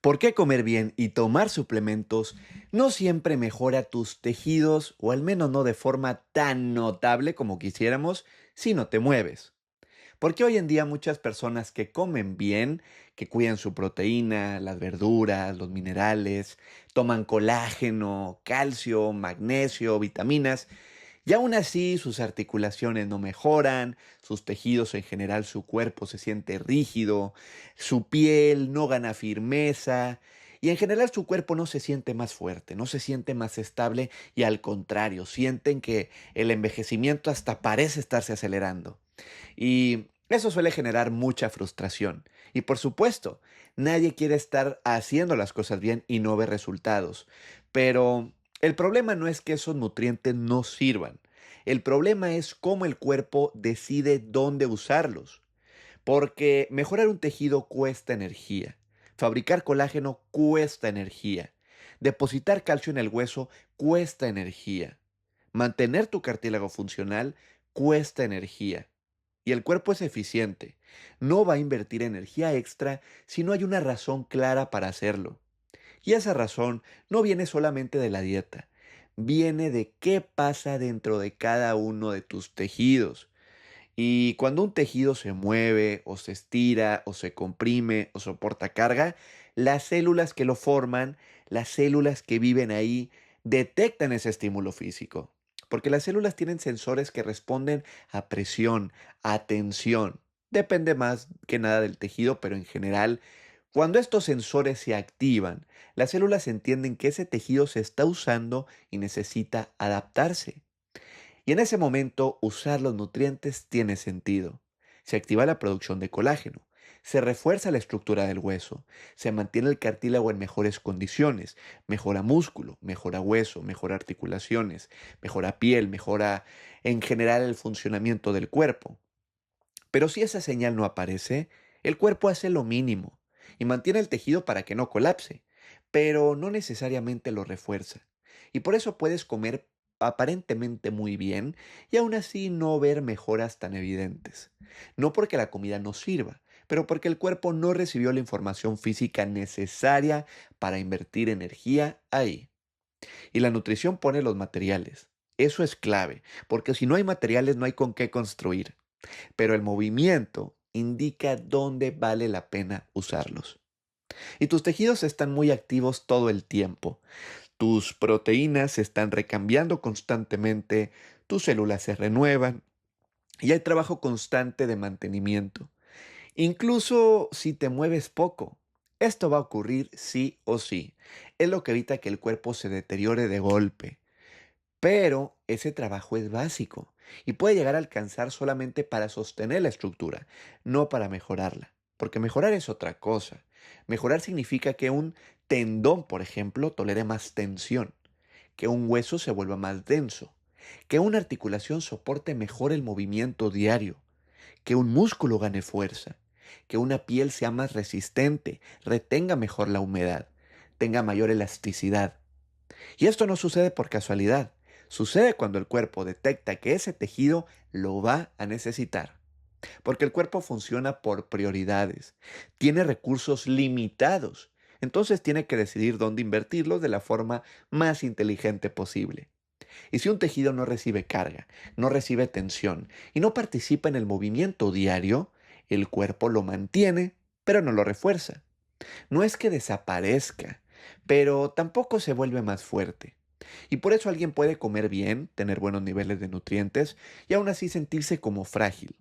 ¿Por qué comer bien y tomar suplementos no siempre mejora tus tejidos, o al menos no de forma tan notable como quisiéramos, si no te mueves? Porque hoy en día muchas personas que comen bien, que cuidan su proteína, las verduras, los minerales, toman colágeno, calcio, magnesio, vitaminas, y aún así sus articulaciones no mejoran, sus tejidos en general, su cuerpo se siente rígido, su piel no gana firmeza y en general su cuerpo no se siente más fuerte, no se siente más estable y al contrario, sienten que el envejecimiento hasta parece estarse acelerando. Y eso suele generar mucha frustración. Y por supuesto, nadie quiere estar haciendo las cosas bien y no ver resultados. Pero el problema no es que esos nutrientes no sirvan. El problema es cómo el cuerpo decide dónde usarlos. Porque mejorar un tejido cuesta energía. Fabricar colágeno cuesta energía. Depositar calcio en el hueso cuesta energía. Mantener tu cartílago funcional cuesta energía. Y el cuerpo es eficiente. No va a invertir energía extra si no hay una razón clara para hacerlo. Y esa razón no viene solamente de la dieta. Viene de qué pasa dentro de cada uno de tus tejidos. Y cuando un tejido se mueve, o se estira, o se comprime, o soporta carga, las células que lo forman, las células que viven ahí, detectan ese estímulo físico. Porque las células tienen sensores que responden a presión, a tensión. Depende más que nada del tejido, pero en general, cuando estos sensores se activan, las células entienden que ese tejido se está usando y necesita adaptarse. Y en ese momento usar los nutrientes tiene sentido. Se activa la producción de colágeno, se refuerza la estructura del hueso, se mantiene el cartílago en mejores condiciones, mejora músculo, mejora hueso, mejora articulaciones, mejora piel, mejora en general el funcionamiento del cuerpo. Pero si esa señal no aparece, el cuerpo hace lo mínimo y mantiene el tejido para que no colapse, pero no necesariamente lo refuerza. Y por eso puedes comer aparentemente muy bien y aún así no ver mejoras tan evidentes. No porque la comida no sirva, pero porque el cuerpo no recibió la información física necesaria para invertir energía ahí. Y la nutrición pone los materiales. Eso es clave, porque si no hay materiales no hay con qué construir, pero el movimiento indica dónde vale la pena usarlos. Y tus tejidos están muy activos todo el tiempo. Tus proteínas se están recambiando constantemente, tus células se renuevan y hay trabajo constante de mantenimiento. Incluso si te mueves poco, esto va a ocurrir sí o sí. Es lo que evita que el cuerpo se deteriore de golpe. Pero ese trabajo es básico y puede llegar a alcanzar solamente para sostener la estructura, no para mejorarla. Porque mejorar es otra cosa. Mejorar significa que un tendón, por ejemplo, tolere más tensión, que un hueso se vuelva más denso, que una articulación soporte mejor el movimiento diario, que un músculo gane fuerza, que una piel sea más resistente, retenga mejor la humedad, tenga mayor elasticidad. Y esto no sucede por casualidad. Sucede cuando el cuerpo detecta que ese tejido lo va a necesitar. Porque el cuerpo funciona por prioridades. Tiene recursos limitados. Entonces tiene que decidir dónde invertirlos de la forma más inteligente posible. Y si un tejido no recibe carga, no recibe tensión y no participa en el movimiento diario, el cuerpo lo mantiene, pero no lo refuerza. No es que desaparezca, pero tampoco se vuelve más fuerte. Y por eso alguien puede comer bien, tener buenos niveles de nutrientes y aún así sentirse como frágil,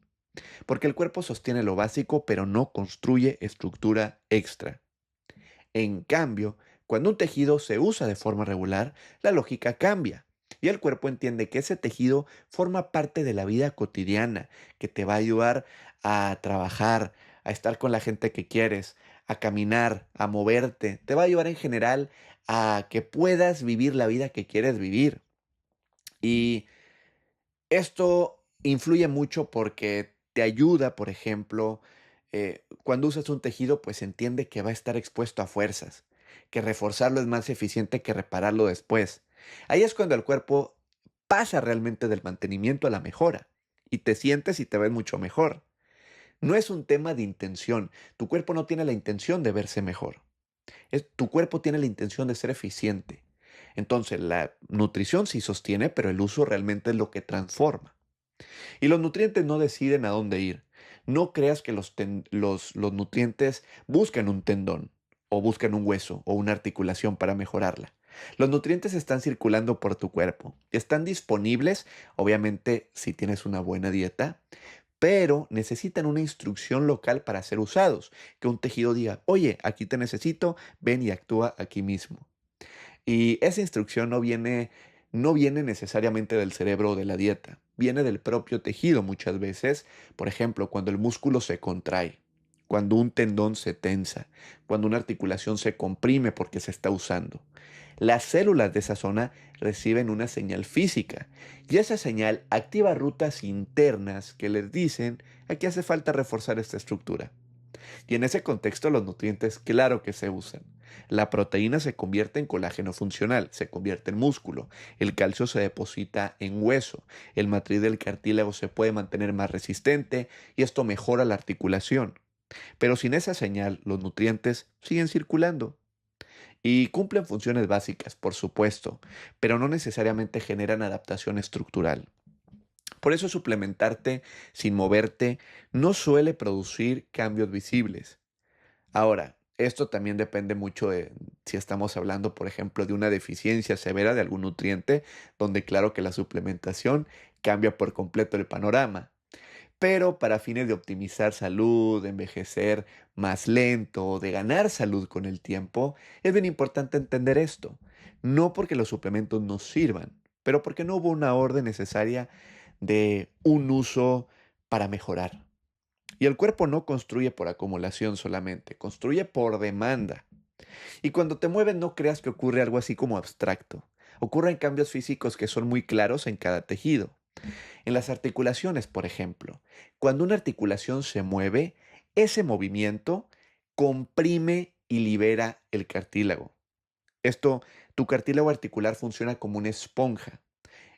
porque el cuerpo sostiene lo básico pero no construye estructura extra. En cambio, cuando un tejido se usa de forma regular, la lógica cambia. Y el cuerpo entiende que ese tejido forma parte de la vida cotidiana, que te va a ayudar a trabajar, a estar con la gente que quieres, a caminar, a moverte. Te va a ayudar en general a que puedas vivir la vida que quieres vivir. Y esto influye mucho porque te ayuda, por ejemplo, cuando usas un tejido, pues entiende que va a estar expuesto a fuerzas, que reforzarlo es más eficiente que repararlo después. Ahí es cuando el cuerpo pasa realmente del mantenimiento a la mejora y te sientes y te ves mucho mejor. No es un tema de intención, tu cuerpo no tiene la intención de verse mejor. Tu cuerpo tiene la intención de ser eficiente. Entonces, la nutrición sí sostiene, pero el uso realmente es lo que transforma. Y los nutrientes no deciden a dónde ir. No creas que los nutrientes buscan un tendón, o buscan un hueso, o una articulación para mejorarla. Los nutrientes están circulando por tu cuerpo. Están disponibles, obviamente, si tienes una buena dieta, pero necesitan una instrucción local para ser usados. Que un tejido diga, oye, aquí te necesito, ven y actúa aquí mismo. Y esa instrucción no viene necesariamente del cerebro o de la dieta, viene del propio tejido muchas veces, por ejemplo, cuando el músculo se contrae, cuando un tendón se tensa, cuando una articulación se comprime porque se está usando. Las células de esa zona reciben una señal física y esa señal activa rutas internas que les dicen aquí hace falta reforzar esta estructura. Y en ese contexto los nutrientes claro que se usan. La proteína se convierte en colágeno funcional, se convierte en músculo, el calcio se deposita en hueso, el matriz del cartílago se puede mantener más resistente y esto mejora la articulación. Pero sin esa señal, los nutrientes siguen circulando y cumplen funciones básicas, por supuesto, pero no necesariamente generan adaptación estructural. Por eso suplementarte sin moverte no suele producir cambios visibles. Ahora, esto también depende mucho de si estamos hablando, por ejemplo, de una deficiencia severa de algún nutriente, donde claro que la suplementación cambia por completo el panorama. Pero para fines de optimizar salud, de envejecer más lento, de ganar salud con el tiempo, es bien importante entender esto. No porque los suplementos no sirvan, pero porque no hubo una orden necesaria de un uso para mejorar. Y el cuerpo no construye por acumulación solamente, construye por demanda. Y cuando te mueves no creas que ocurre algo así como abstracto. Ocurren cambios físicos que son muy claros en cada tejido. En las articulaciones, por ejemplo, cuando una articulación se mueve, ese movimiento comprime y libera el cartílago. Esto, tu cartílago articular funciona como una esponja.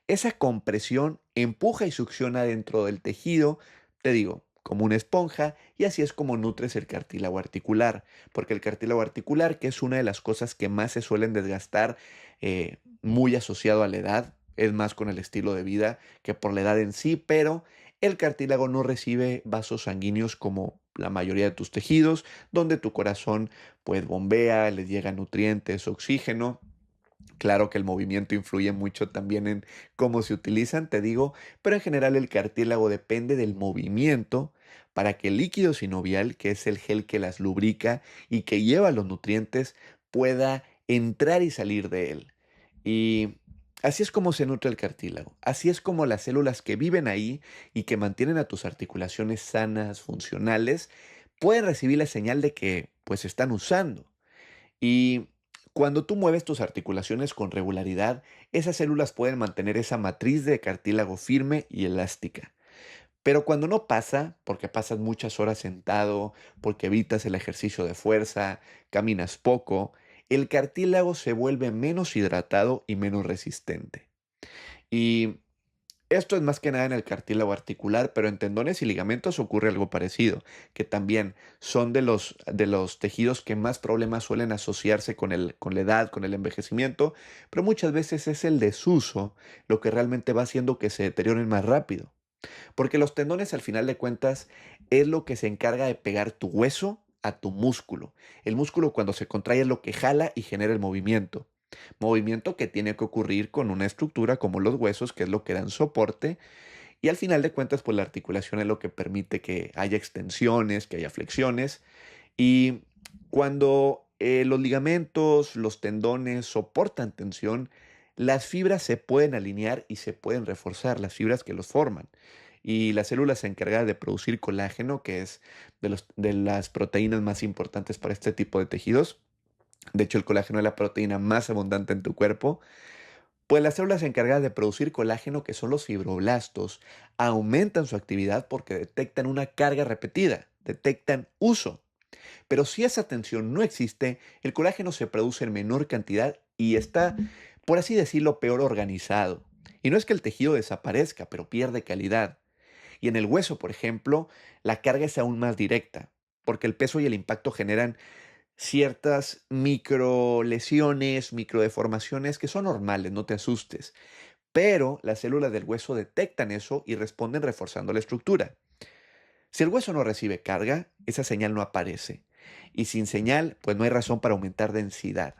Esa compresión empuja y succiona dentro del tejido, te digo, como una esponja, y así es como nutres el cartílago articular, porque el cartílago articular, que es una de las cosas que más se suelen desgastar, muy asociado a la edad, es más con el estilo de vida que por la edad en sí, pero el cartílago no recibe vasos sanguíneos como la mayoría de tus tejidos, donde tu corazón pues bombea, le llega nutrientes, oxígeno. Claro que el movimiento influye mucho también en cómo se utilizan, te digo, pero en general el cartílago depende del movimiento para que el líquido sinovial, que es el gel que las lubrica y que lleva los nutrientes, pueda entrar y salir de él. Y así es como se nutre el cartílago. Así es como las células que viven ahí y que mantienen a tus articulaciones sanas, funcionales, pueden recibir la señal de que pues se están usando. Y cuando tú mueves tus articulaciones con regularidad, esas células pueden mantener esa matriz de cartílago firme y elástica. Pero cuando no pasa, porque pasas muchas horas sentado, porque evitas el ejercicio de fuerza, caminas poco, el cartílago se vuelve menos hidratado y menos resistente. Y esto es más que nada en el cartílago articular, pero en tendones y ligamentos ocurre algo parecido, que también son de los tejidos que más problemas suelen asociarse con la edad, con el envejecimiento, pero muchas veces es el desuso lo que realmente va haciendo que se deterioren más rápido. Porque los tendones al final de cuentas es lo que se encarga de pegar tu hueso a tu músculo. El músculo cuando se contrae es lo que jala y genera el movimiento. Movimiento que tiene que ocurrir con una estructura como los huesos, que es lo que dan soporte, y al final de cuentas, pues la articulación es lo que permite que haya extensiones, que haya flexiones, y cuando los ligamentos, los tendones soportan tensión, las fibras se pueden alinear y se pueden reforzar, las fibras que los forman. Y la célula se encarga de producir colágeno, que es de las proteínas más importantes para este tipo de tejidos. De hecho, el colágeno es la proteína más abundante en tu cuerpo. Pues las células encargadas de producir colágeno, que son los fibroblastos, aumentan su actividad porque detectan una carga repetida, detectan uso. Pero si esa tensión no existe, el colágeno se produce en menor cantidad y está, por así decirlo, peor organizado. Y no es que el tejido desaparezca, pero pierde calidad. Y en el hueso, por ejemplo, la carga es aún más directa, porque el peso y el impacto generan ciertas micro lesiones, micro deformaciones que son normales, no te asustes. Pero las células del hueso detectan eso y responden reforzando la estructura. Si el hueso no recibe carga, esa señal no aparece. Y sin señal, pues no hay razón para aumentar densidad.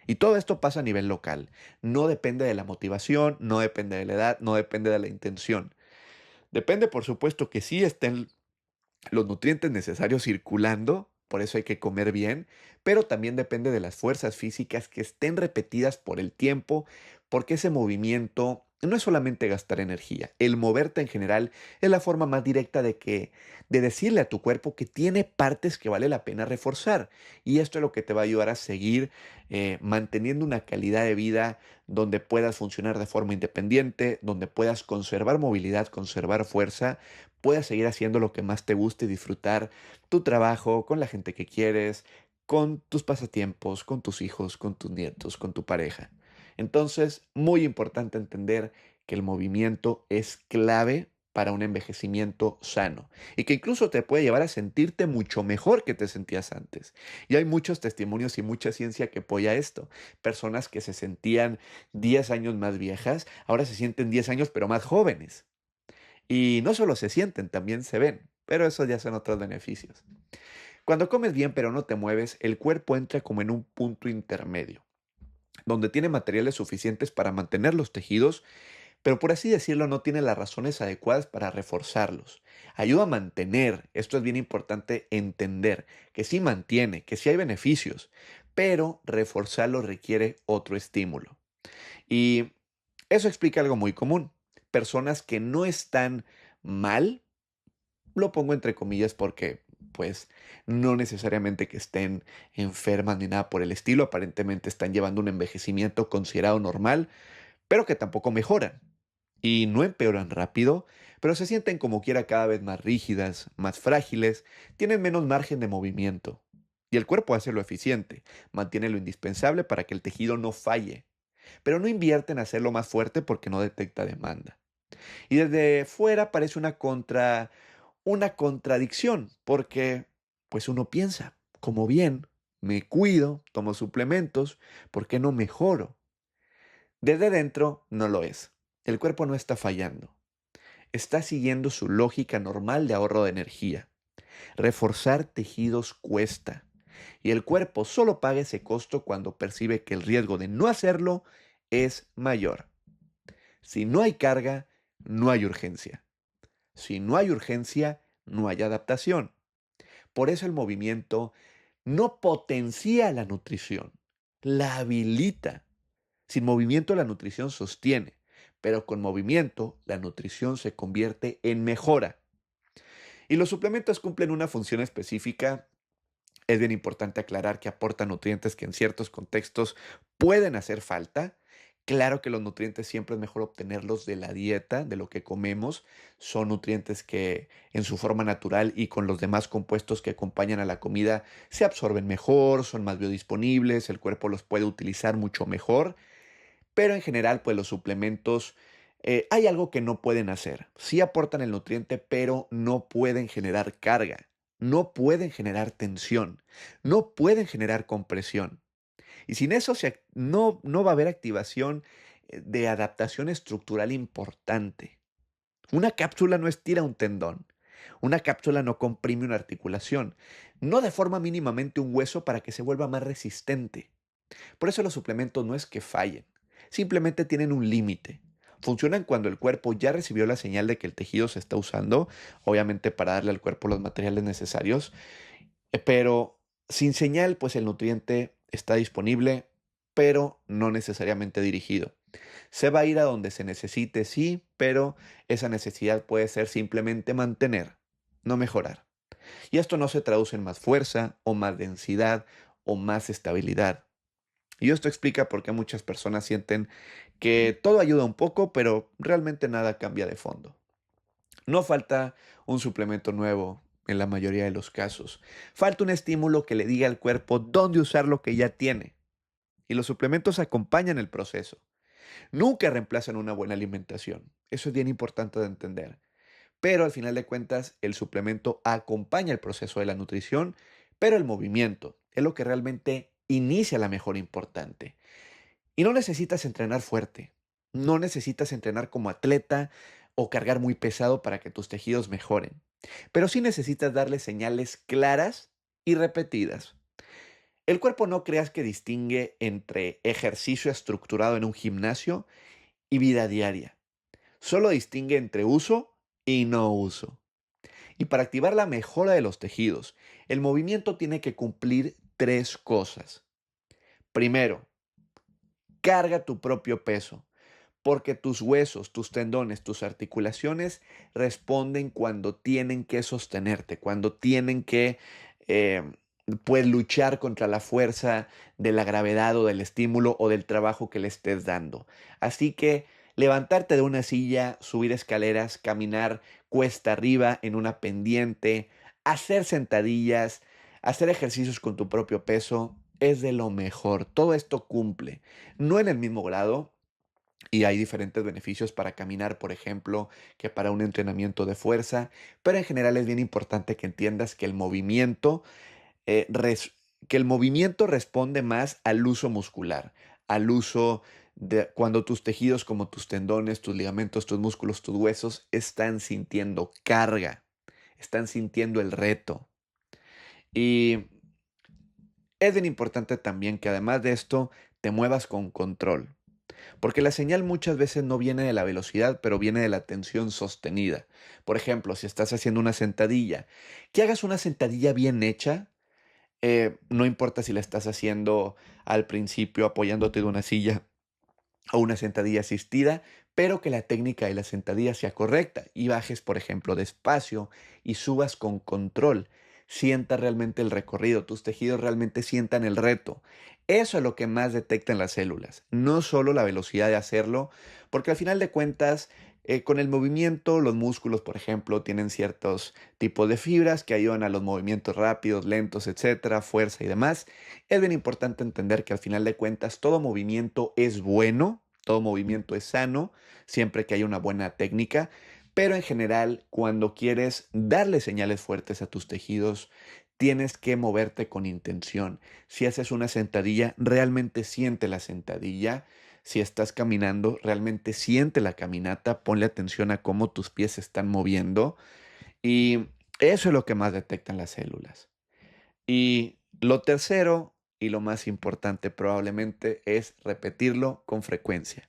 Y todo esto pasa a nivel local. No depende de la motivación, no depende de la edad, no depende de la intención. Depende, por supuesto, que sí estén los nutrientes necesarios circulando, por eso hay que comer bien, pero también depende de las fuerzas físicas que estén repetidas por el tiempo, porque ese movimiento no es solamente gastar energía, el moverte en general es la forma más directa de decirle a tu cuerpo que tiene partes que vale la pena reforzar. Y esto es lo que te va a ayudar a seguir manteniendo una calidad de vida donde puedas funcionar de forma independiente, donde puedas conservar movilidad, conservar fuerza, puedas seguir haciendo lo que más te guste y disfrutar tu trabajo, con la gente que quieres, con tus pasatiempos, con tus hijos, con tus nietos, con tu pareja. Entonces, muy importante entender que el movimiento es clave para un envejecimiento sano y que incluso te puede llevar a sentirte mucho mejor que te sentías antes. Y hay muchos testimonios y mucha ciencia que apoya esto. Personas que se sentían 10 años más viejas, ahora se sienten 10 años pero más jóvenes. Y no solo se sienten, también se ven, pero eso ya son otros beneficios. Cuando comes bien pero no te mueves, el cuerpo entra como en un punto intermedio, donde tiene materiales suficientes para mantener los tejidos, pero por así decirlo no tiene las razones adecuadas para reforzarlos. Ayuda a mantener, esto es bien importante entender, que sí mantiene, que sí hay beneficios, pero reforzarlo requiere otro estímulo. Y eso explica algo muy común. Personas que no están mal, lo pongo entre comillas porque, pues, no necesariamente que estén enfermas ni nada por el estilo, aparentemente están llevando un envejecimiento considerado normal, pero que tampoco mejoran. Y no empeoran rápido, pero se sienten como quiera cada vez más rígidas, más frágiles, tienen menos margen de movimiento. Y el cuerpo hace lo eficiente, mantiene lo indispensable para que el tejido no falle, pero no invierte en hacerlo más fuerte porque no detecta demanda. Y desde fuera parece una contradicción, porque pues uno piensa, como bien, me cuido, tomo suplementos, ¿por qué no mejoro? Desde dentro no lo es. El cuerpo no está fallando. Está siguiendo su lógica normal de ahorro de energía. Reforzar tejidos cuesta. Y el cuerpo solo paga ese costo cuando percibe que el riesgo de no hacerlo es mayor. Si no hay carga, no hay urgencia. Si no hay urgencia, no hay adaptación. Por eso el movimiento no potencia la nutrición, la habilita. Sin movimiento la nutrición sostiene, pero con movimiento la nutrición se convierte en mejora. Y los suplementos cumplen una función específica. Es bien importante aclarar que aportan nutrientes que en ciertos contextos pueden hacer falta. Claro que los nutrientes siempre es mejor obtenerlos de la dieta, de lo que comemos. Son nutrientes que en su forma natural y con los demás compuestos que acompañan a la comida se absorben mejor, son más biodisponibles, el cuerpo los puede utilizar mucho mejor. Pero en general, pues los suplementos, hay algo que no pueden hacer. Sí aportan el nutriente, pero no pueden generar carga, no pueden generar tensión, no pueden generar compresión. Y sin eso no va a haber activación de adaptación estructural importante. Una cápsula no estira un tendón. Una cápsula no comprime una articulación. No deforma mínimamente un hueso para que se vuelva más resistente. Por eso los suplementos no es que fallen, simplemente tienen un límite. Funcionan cuando el cuerpo ya recibió la señal de que el tejido se está usando, obviamente para darle al cuerpo los materiales necesarios, pero sin señal, pues el nutriente está disponible, pero no necesariamente dirigido. Se va a ir a donde se necesite, sí, pero esa necesidad puede ser simplemente mantener, no mejorar. Y esto no se traduce en más fuerza o más densidad o más estabilidad. Y esto explica por qué muchas personas sienten que todo ayuda un poco, pero realmente nada cambia de fondo. No falta un suplemento nuevo en la mayoría de los casos. Falta un estímulo que le diga al cuerpo dónde usar lo que ya tiene. Y los suplementos acompañan el proceso. Nunca reemplazan una buena alimentación. Eso es bien importante de entender. Pero al final de cuentas, el suplemento acompaña el proceso de la nutrición, pero el movimiento es lo que realmente inicia la mejora importante. Y no necesitas entrenar fuerte, no necesitas entrenar como atleta o cargar muy pesado para que tus tejidos mejoren, pero sí necesitas darle señales claras y repetidas. El cuerpo no creas que distingue entre ejercicio estructurado en un gimnasio y vida diaria. Solo distingue entre uso y no uso. Y para activar la mejora de los tejidos, el movimiento tiene que cumplir tres cosas. Primero, carga tu propio peso, porque tus huesos, tus tendones, tus articulaciones responden cuando tienen que sostenerte, cuando tienen que eh, pues, luchar contra la fuerza de la gravedad o del estímulo o del trabajo que le estés dando. Así que levantarte de una silla, subir escaleras, caminar cuesta arriba en una pendiente, hacer sentadillas, hacer ejercicios con tu propio peso, es de lo mejor. Todo esto cumple. No en el mismo grado, y hay diferentes beneficios para caminar, por ejemplo, que para un entrenamiento de fuerza, pero en general es bien importante que entiendas que que el movimiento responde más al uso muscular, al uso de cuando tus tejidos como tus tendones, tus ligamentos, tus músculos, tus huesos están sintiendo carga, están sintiendo el reto. Y es bien importante también que además de esto te muevas con control. Porque la señal muchas veces no viene de la velocidad, pero viene de la tensión sostenida. Por ejemplo, si estás haciendo una sentadilla, que hagas una sentadilla bien hecha, no importa si la estás haciendo al principio apoyándote de una silla o una sentadilla asistida, pero que la técnica de la sentadilla sea correcta y bajes, por ejemplo, despacio y subas con control. Sienta realmente el recorrido, tus tejidos realmente sientan el reto. Eso es lo que más detectan las células, no solo la velocidad de hacerlo, porque al final de cuentas, con el movimiento, los músculos, por ejemplo, tienen ciertos tipos de fibras que ayudan a los movimientos rápidos, lentos, etcétera, fuerza y demás. Es bien importante entender que al final de cuentas todo movimiento es bueno, todo movimiento es sano, siempre que haya una buena técnica, pero en general cuando quieres darle señales fuertes a tus tejidos, tienes que moverte con intención. Si haces una sentadilla, realmente siente la sentadilla. Si estás caminando, realmente siente la caminata, ponle atención a cómo tus pies se están moviendo y eso es lo que más detectan las células. Y lo tercero, y lo más importante probablemente, es repetirlo con frecuencia.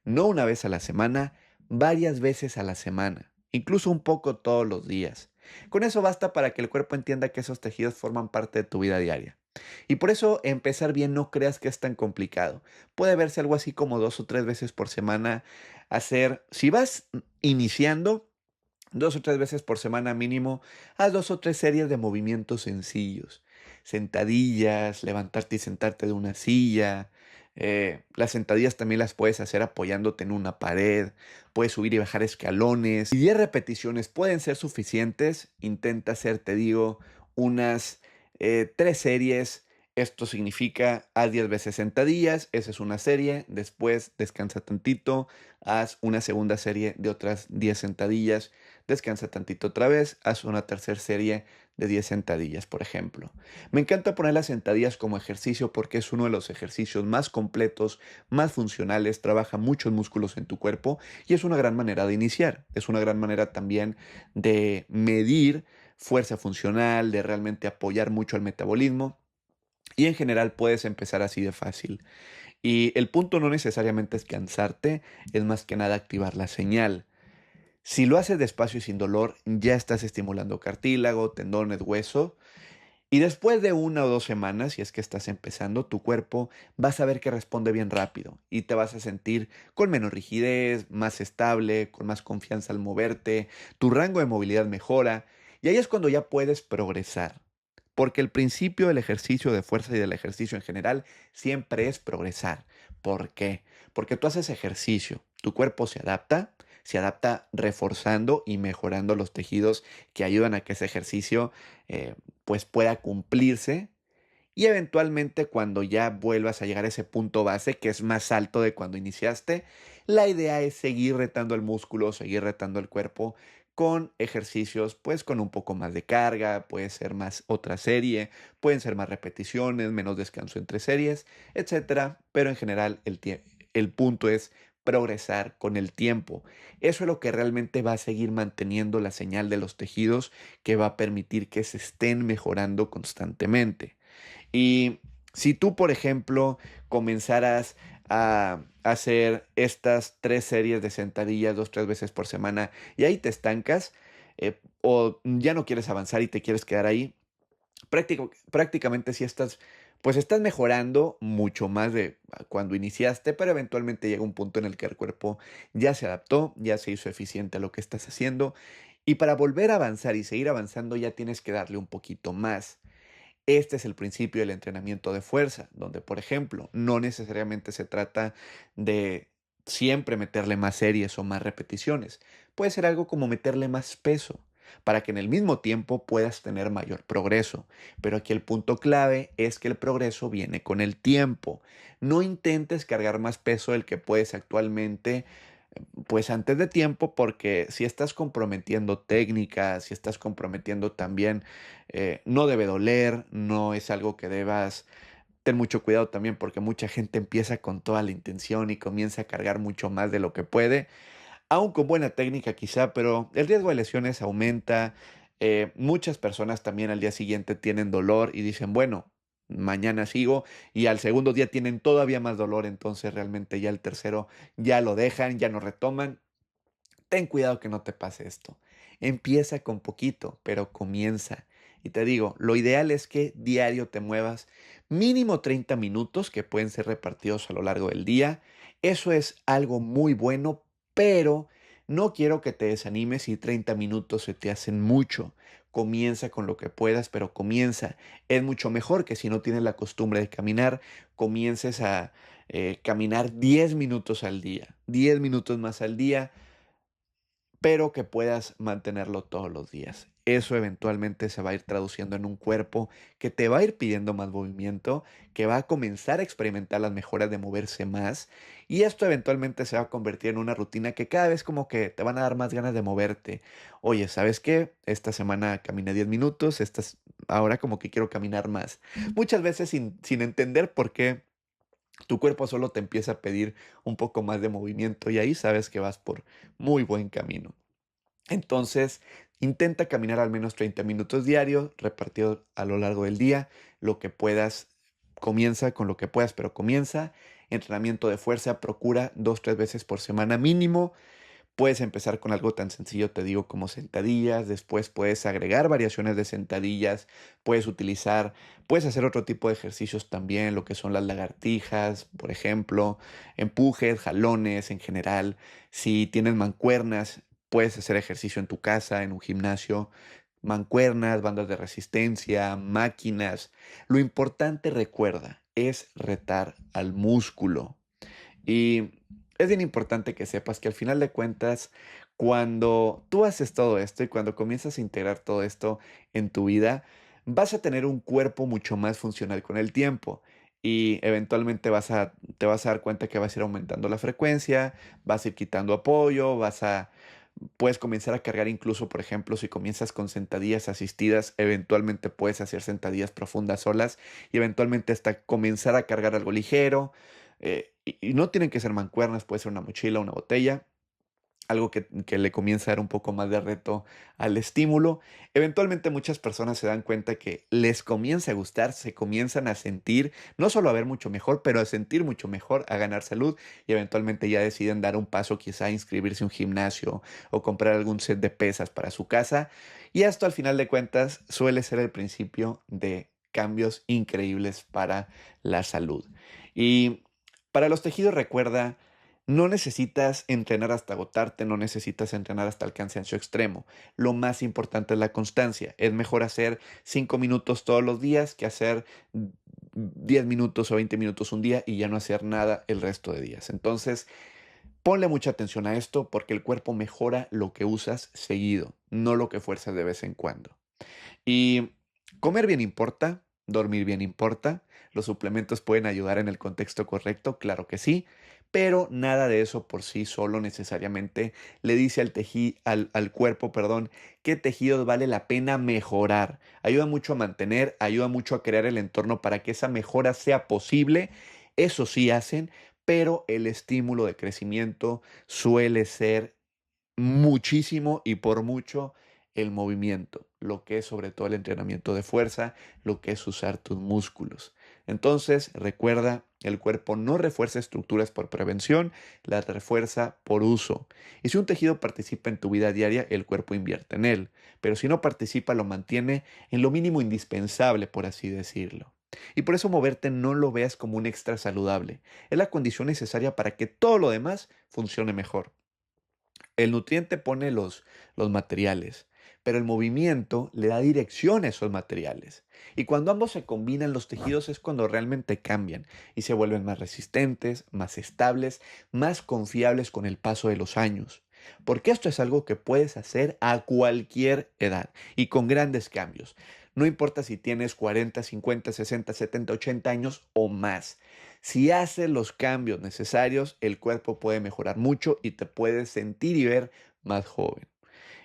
No una vez a la semana, varias veces a la semana, incluso un poco todos los días. Con eso basta para que el cuerpo entienda que esos tejidos forman parte de tu vida diaria. Y por eso empezar bien no creas que es tan complicado. Puede verse algo así como 2 o 3 veces por semana hacer, si vas iniciando, 2 o 3 veces por semana mínimo, haz 2 o 3 series de movimientos sencillos. Sentadillas, levantarte y sentarte de una silla. Las sentadillas también las puedes hacer apoyándote en una pared. Puedes subir y bajar escalones. Y 10 repeticiones pueden ser suficientes. Intenta hacer, te digo, unas 3 series. Esto significa haz 10 veces sentadillas, esa es una serie, después descansa tantito, haz una segunda serie de otras 10 sentadillas, descansa tantito otra vez, haz una tercera serie de 10 sentadillas, por ejemplo. Me encanta poner las sentadillas como ejercicio porque es uno de los ejercicios más completos, más funcionales, trabaja muchos músculos en tu cuerpo y es una gran manera de iniciar. Es una gran manera también de medir fuerza funcional, de realmente apoyar mucho el metabolismo. Y en general puedes empezar así de fácil. Y el punto no necesariamente es cansarte, es más que nada activar la señal. Si lo haces despacio y sin dolor, ya estás estimulando cartílago, tendones, hueso. Y después de 1 o 2 semanas, si es que estás empezando, tu cuerpo vas a ver que responde bien rápido y te vas a sentir con menos rigidez, más estable, con más confianza al moverte, tu rango de movilidad mejora y ahí es cuando ya puedes progresar. Porque el principio del ejercicio de fuerza y del ejercicio en general siempre es progresar. ¿Por qué? Porque tú haces ejercicio, tu cuerpo se adapta reforzando y mejorando los tejidos que ayudan a que ese ejercicio pues pueda cumplirse y eventualmente cuando ya vuelvas a llegar a ese punto base que es más alto de cuando iniciaste, la idea es seguir retando el músculo, seguir retando el cuerpo con ejercicios, pues con un poco más de carga, puede ser más otra serie, pueden ser más repeticiones, menos descanso entre series, etcétera, pero en general el punto es progresar con el tiempo. Eso es lo que realmente va a seguir manteniendo la señal de los tejidos, que va a permitir que se estén mejorando constantemente. Y si tú, por ejemplo, comenzaras a hacer estas 3 series de sentadillas 2 3 veces por semana y ahí te estancas, o ya no quieres avanzar y te quieres quedar ahí, prácticamente sí estás, pues estás mejorando mucho más de cuando iniciaste, pero eventualmente llega un punto en el que el cuerpo ya se adaptó, ya se hizo eficiente a lo que estás haciendo, y para volver a avanzar y seguir avanzando ya tienes que darle un poquito más. Este es el principio del entrenamiento de fuerza, donde, por ejemplo, no necesariamente se trata de siempre meterle más series o más repeticiones. Puede ser algo como meterle más peso para que en el mismo tiempo puedas tener mayor progreso. Pero aquí el punto clave es que el progreso viene con el tiempo. No intentes cargar más peso del que puedes actualmente, pues antes de tiempo, porque si estás comprometiendo técnicas, si estás comprometiendo también, no debe doler, no es algo que debas. Ten mucho cuidado también porque mucha gente empieza con toda la intención y comienza a cargar mucho más de lo que puede, aún con buena técnica quizá, pero el riesgo de lesiones aumenta. Muchas personas también al día siguiente tienen dolor y dicen, bueno, mañana sigo, y al segundo día tienen todavía más dolor, entonces realmente ya el tercero ya lo dejan, ya no retoman. Ten cuidado que no te pase esto. Empieza con poquito, pero comienza. Y te digo, lo ideal es que diario te muevas mínimo 30 minutos, que pueden ser repartidos a lo largo del día. Eso es algo muy bueno, pero no quiero que te desanimes si 30 minutos se te hacen mucho. Comienza con lo que puedas, pero comienza. Es mucho mejor que si no tienes la costumbre de caminar, comiences a caminar 10 minutos al día, 10 minutos más al día, pero que puedas mantenerlo todos los días. Eso eventualmente se va a ir traduciendo en un cuerpo que te va a ir pidiendo más movimiento, que va a comenzar a experimentar las mejoras de moverse más, y esto eventualmente se va a convertir en una rutina que cada vez como que te van a dar más ganas de moverte. Oye, ¿sabes qué? Esta semana caminé 10 minutos, ahora como que quiero caminar más. Muchas veces sin entender por qué tu cuerpo solo te empieza a pedir un poco más de movimiento, y ahí sabes que vas por muy buen camino. Entonces, intenta caminar al menos 30 minutos diarios, repartido a lo largo del día, lo que puedas. Comienza con lo que puedas, pero comienza. Entrenamiento de fuerza, procura 2 3 veces por semana mínimo. Puedes empezar con algo tan sencillo, te digo, como sentadillas, después puedes agregar variaciones de sentadillas, puedes hacer otro tipo de ejercicios también, lo que son las lagartijas, por ejemplo, empujes, jalones en general. Si tienes mancuernas, puedes hacer ejercicio en tu casa, en un gimnasio, mancuernas, bandas de resistencia, máquinas. Lo importante, recuerda, es retar al músculo. Y es bien importante que sepas que al final de cuentas, cuando tú haces todo esto y cuando comienzas a integrar todo esto en tu vida, vas a tener un cuerpo mucho más funcional con el tiempo. Y eventualmente te vas a dar cuenta que vas a ir aumentando la frecuencia, vas a ir quitando apoyo, puedes comenzar a cargar incluso, por ejemplo, si comienzas con sentadillas asistidas, eventualmente puedes hacer sentadillas profundas solas y eventualmente hasta comenzar a cargar algo ligero. Y no tienen que ser mancuernas, puede ser una mochila, una botella, algo que le comienza a dar un poco más de reto al estímulo. Eventualmente muchas personas se dan cuenta que les comienza a gustar, se comienzan a sentir, no solo a ver mucho mejor, pero a sentir mucho mejor, a ganar salud, y eventualmente ya deciden dar un paso, quizá a inscribirse a un gimnasio o comprar algún set de pesas para su casa. Y esto al final de cuentas suele ser el principio de cambios increíbles para la salud. Y para los tejidos, recuerda, no necesitas entrenar hasta agotarte, no necesitas entrenar hasta el cansancio extremo. Lo más importante es la constancia. Es mejor hacer 5 minutos todos los días que hacer 10 minutos o 20 minutos un día y ya no hacer nada el resto de días. Entonces, ponle mucha atención a esto porque el cuerpo mejora lo que usas seguido, no lo que fuerzas de vez en cuando. Y comer bien importa, dormir bien importa. Los suplementos pueden ayudar en el contexto correcto, claro que sí, pero nada de eso por sí solo necesariamente le dice al cuerpo, perdón, qué tejidos vale la pena mejorar. Ayuda mucho a mantener, ayuda mucho a crear el entorno para que esa mejora sea posible. Eso sí hacen, pero el estímulo de crecimiento suele ser muchísimo y por mucho el movimiento, lo que es sobre todo el entrenamiento de fuerza, lo que es usar tus músculos. Entonces, recuerda, el cuerpo no refuerza estructuras por prevención, las refuerza por uso. Y si un tejido participa en tu vida diaria, el cuerpo invierte en él, pero si no participa, lo mantiene en lo mínimo indispensable, por así decirlo. Y por eso moverte no lo veas como un extra saludable, es la condición necesaria para que todo lo demás funcione mejor. El nutriente pone los materiales, pero el movimiento le da dirección a esos materiales. Y cuando ambos se combinan, los tejidos es cuando realmente cambian y se vuelven más resistentes, más estables, más confiables con el paso de los años. Porque esto es algo que puedes hacer a cualquier edad y con grandes cambios. No importa si tienes 40, 50, 60, 70, 80 años o más. Si haces los cambios necesarios, el cuerpo puede mejorar mucho y te puedes sentir y ver más joven.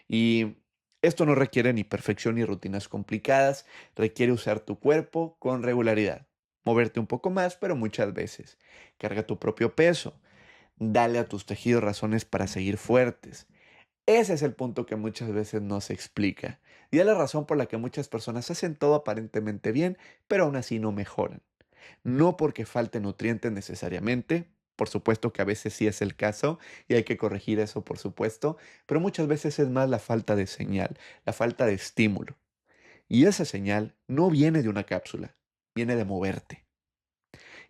Y esto no requiere ni perfección ni rutinas complicadas, requiere usar tu cuerpo con regularidad. Moverte un poco más, pero muchas veces. Carga tu propio peso. Dale a tus tejidos razones para seguir fuertes. Ese es el punto que muchas veces no se explica. Y es la razón por la que muchas personas hacen todo aparentemente bien, pero aún así no mejoran. No porque falte nutrientes necesariamente, por supuesto que a veces sí es el caso y hay que corregir eso, por supuesto, pero muchas veces es más la falta de señal, la falta de estímulo. Y esa señal no viene de una cápsula, viene de moverte.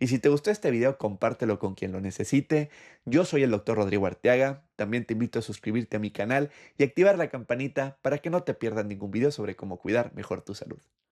Y si te gustó este video, compártelo con quien lo necesite. Yo soy el doctor Rodrigo Arteaga. También te invito a suscribirte a mi canal y activar la campanita para que no te pierdas ningún video sobre cómo cuidar mejor tu salud.